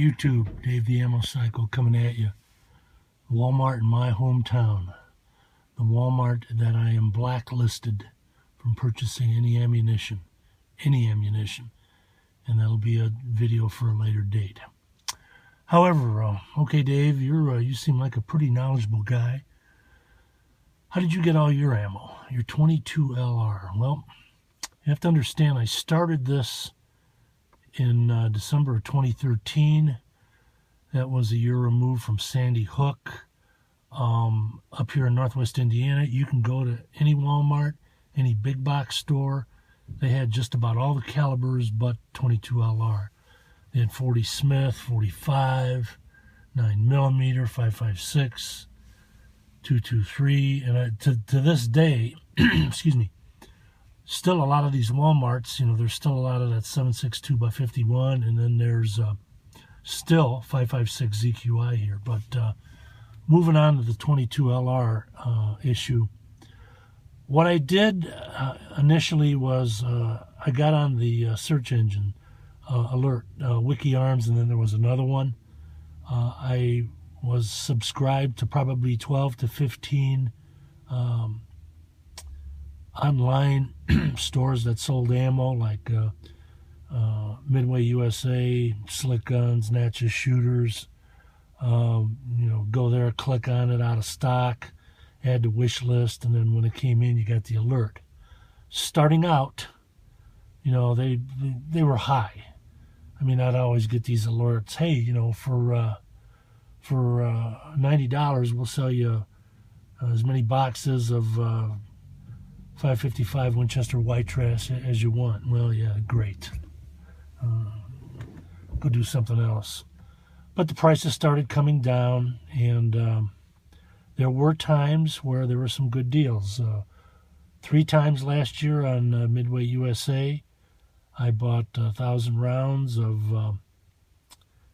YouTube, Dave the Ammo Psycho coming at you. Walmart in my hometown. The Walmart that I am blacklisted from purchasing any ammunition. And that'll be a video for a later date. However, okay, Dave, you seem like a pretty knowledgeable guy. How did you get all your ammo? Your 22 LR? Well, you have to understand, I started this in December of 2013. That was a year removed from Sandy Hook. Up here in Northwest Indiana, you can go to any Walmart, any big box store. They had just about all the calibers but 22 LR. They had 40 Smith, 45, 9mm, 5.56, 223, and to this day, excuse me, still a lot of these Walmarts, there's still a lot of that 7.62 by 51, and then there's still 5.56 ZQI here. But moving on to the 22 LR issue, what I did initially was I got on the search engine alert, WikiArms, and then there was another one. I was subscribed to probably 12 to 15 online stores that sold ammo, like Midway USA, Slick Guns, Natchez Shooters. Go there, click on it, out of stock, add to wish list, and then when it came in, you got the alert. Starting out, they were high. I mean, I'd always get these alerts. Hey, for $90, we'll sell you as many boxes of 5.55 Winchester white trash as you want. Well, yeah, great. Go do something else. But the prices started coming down, and there were times where there were some good deals. 3 times last year on Midway USA, I bought 1,000 rounds of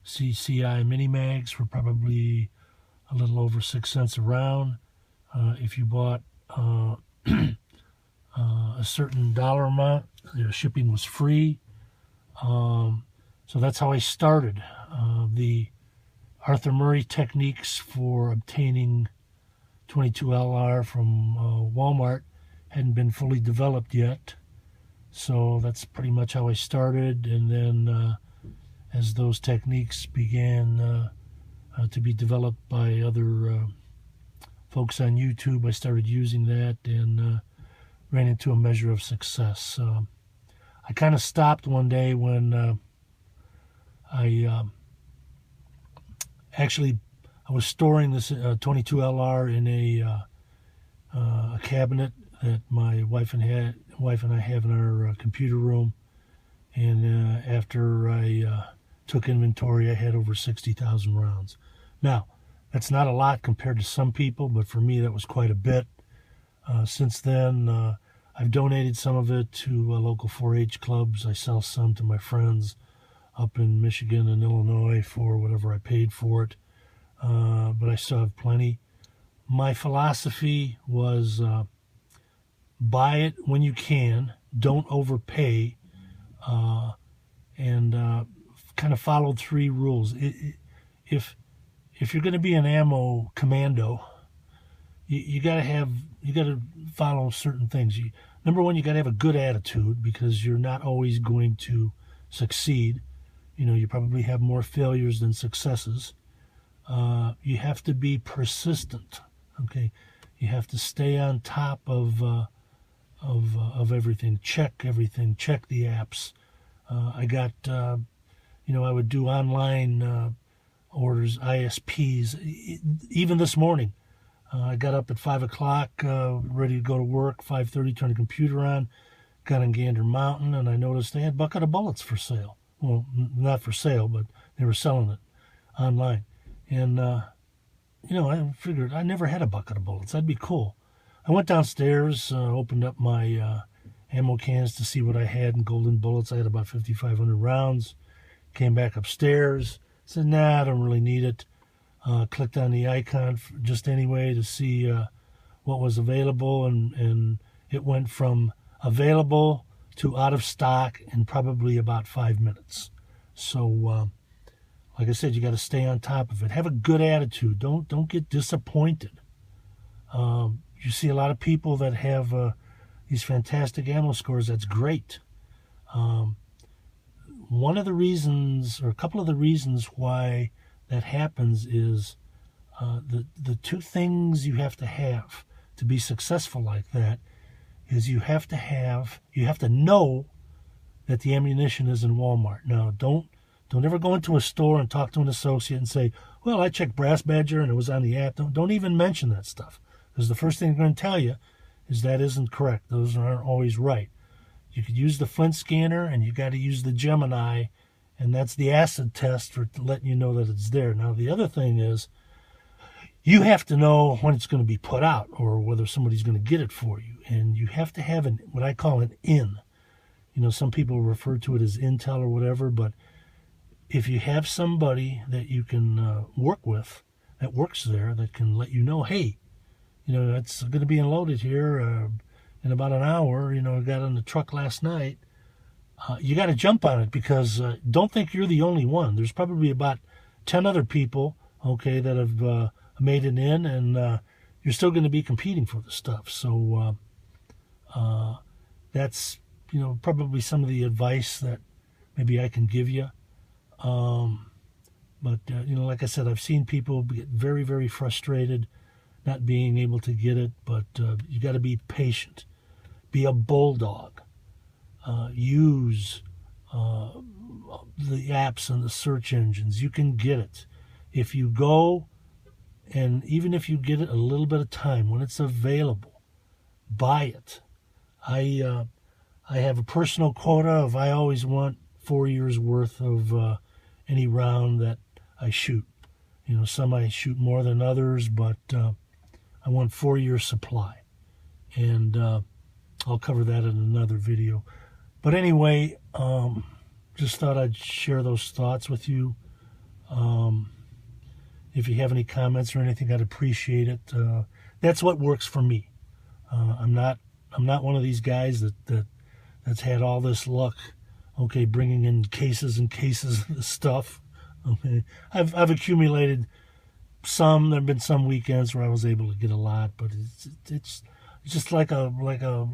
CCI mini mags for probably a little over 6 cents a round. If you bought a certain dollar amount, shipping was free. So that's how I started. The Arthur Murray techniques for obtaining 22 LR from Walmart hadn't been fully developed yet. So that's pretty much how I started. And then as those techniques began to be developed by other folks on YouTube, I started using that and ran into a measure of success. I kind of stopped one day when I was storing this 22 LR in a cabinet that my wife and I have in our computer room, and after I took inventory, I had over 60,000 rounds. Now, that's not a lot compared to some people, but for me that was quite a bit. Since then, I've donated some of it to local 4-H clubs. I sell some to my friends up in Michigan and Illinois for whatever I paid for it. But I still have plenty. My philosophy was buy it when you can, don't overpay, and kind of followed 3 rules. If you're going to be an ammo commando, you got to follow certain things. Number one, you got to have a good attitude, because you're not always going to succeed. You probably have more failures than successes. You have to be persistent. Okay, you have to stay on top of everything. Check everything. Check the apps. I got I would do online orders, ISPs. Even this morning, I got up at 5 o'clock, ready to go to work. 5:30, turned the computer on, got on Gander Mountain, and I noticed they had Bucket of Bullets for sale. Well, not for sale, but they were selling it online. And, I figured I never had a bucket of bullets. That'd be cool. I went downstairs, opened up my ammo cans to see what I had in golden bullets. I had about 5,500 rounds. Came back upstairs, said, nah, I don't really need it. Clicked on the icon just anyway to see what was available, and it went from available to out of stock in probably about 5 minutes. So like I said, you got to stay on top of it. Have a good attitude. Don't get disappointed. You see a lot of people that have these fantastic ammo scores. That's great. One of the reasons, or a couple of the reasons why that happens is the two things you have to be successful like that is you have to know that the ammunition is in Walmart. Now, don't ever go into a store and talk to an associate and say, well, I checked Brass Badger and it was on the app. Don't even mention that stuff, because the first thing they're going to tell you is that isn't correct. Those aren't always right. You could use the Flint scanner, and you got to use the Gemini, and that's the acid test for letting you know that it's there. Now, the other thing is you have to know when it's going to be put out or whether somebody's going to get it for you, and you have to have what I call an in. You know, some people refer to it as intel or whatever, but if you have somebody that you can work with that works there that can let you know, hey, you know, it's going to be unloaded here in about an hour. You know, I got on the truck last night. You got to jump on it, because don't think you're the only one. There's probably about 10 other people, okay, that have made it in, and you're still going to be competing for the stuff. So that's, you know, probably some of the advice that maybe I can give you. But you know, like I said, I've seen people get very, very frustrated not being able to get it, but you got to be patient. Be a bulldog. Use the apps and the search engines. You can get it. If you go, and even if you get it a little bit of time, when it's available, buy it. I have a personal quota of I always want 4 years worth of any round that I shoot. You know, some I shoot more than others, but I want 4 years supply. And I'll cover that in another video. But anyway, just thought I'd share those thoughts with you. If you have any comments or anything, I'd appreciate it. That's what works for me. I'm not one of these guys that's had all this luck, okay, bringing in cases and cases of stuff. Okay, I've accumulated some. There've been some weekends where I was able to get a lot, but it's just like a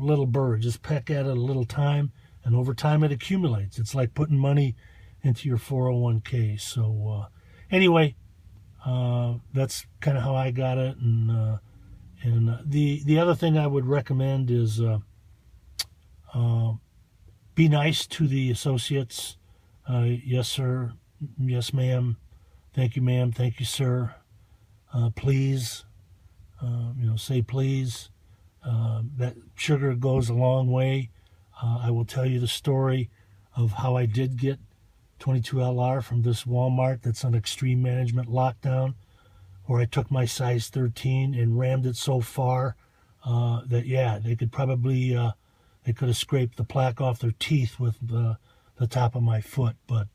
little bird. Just peck at it a little time, and over time it accumulates. It's like putting money into your 401k. So anyway, that's kind of how I got it. And the other thing I would recommend is be nice to the associates. Yes, sir. Yes, ma'am. Thank you, ma'am. Thank you, sir. Please. You know, say please. That sugar goes a long way. I will tell you the story of how I did get 22LR from this Walmart that's on extreme management lockdown, where I took my size 13 and rammed it so far that, yeah, they could probably, they could have scraped the plaque off their teeth with the top of my foot. But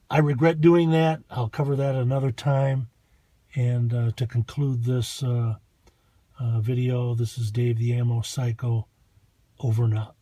I regret doing that. I'll cover that another time. And to conclude this video, this is Dave the Ammo Psycho, over and out.